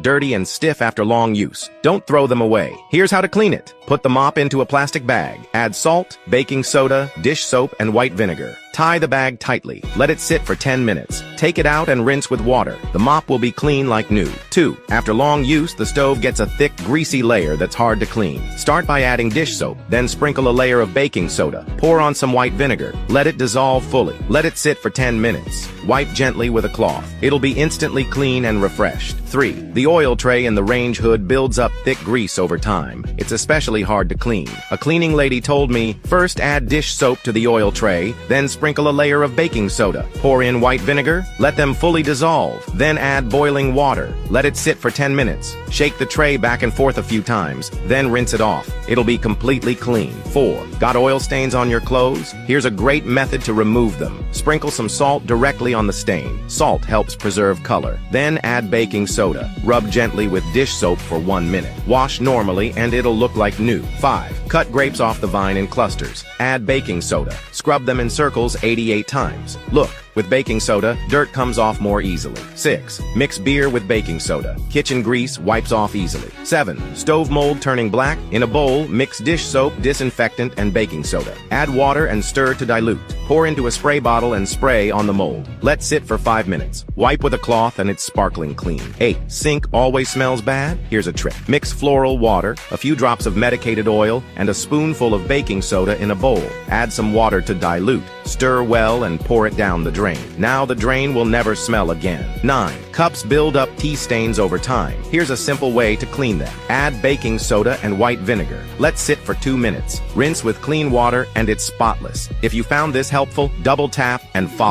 dirty and stiff after long use. Don't throw them away. Here's how to clean it. Put the mop into a plastic bag. Add salt, baking soda, dish soap, and white vinegar. Tie the bag tightly. Let it sit for 10 minutes. Take it out and rinse with water. The mop will be clean like new. 2. After long use, the stove gets a thick, greasy layer that's hard to clean. Start by adding dish soap, then sprinkle a layer of baking soda. Pour on some white vinegar. Let it dissolve fully. Let it sit for 10 minutes. Wipe gently with a cloth. It'll be instantly clean and refreshed. 3. The oil tray in the range hood builds up thick grease over time. It's especially hard to clean. A cleaning lady told me, first add dish soap to the oil tray, then sprinkle a layer of baking soda. Pour in white vinegar, let them fully dissolve, then add boiling water. Let it sit for 10 minutes. Shake the tray back and forth a few times, then rinse it off. It'll be completely clean. 4. Got oil stains on your clothes? Here's a great method to remove them. Sprinkle some salt directly on the stain. Salt helps preserve color. Then add baking soda. Rub gently with dish soap for 1 minute. Wash normally and it'll look like new. 5. Cut grapes off the vine in clusters. Add baking soda. Scrub them in circles 88 times. Look, with baking soda, dirt comes off more easily. 6. Mix beer with baking soda. Kitchen grease wipes off easily. 7. Stove mold turning black. In a bowl, mix dish soap, disinfectant, and baking soda. Add water and stir to dilute. Pour into a spray bottle and spray on the mold. Let sit for 5 minutes. Wipe with a cloth and it's sparkling clean. 8. Sink always smells bad? Here's a trick. Mix floral water, a few drops of medicated oil, and a spoonful of baking soda in a bowl. Add some water to dilute. Stir well and pour it down the drain. Now the drain will never smell again. 9. Cups build up tea stains over time. Here's a simple way to clean them. Add baking soda and white vinegar. Let sit for 2 minutes. Rinse with clean water and it's spotless. If you found this helpful, double tap and follow.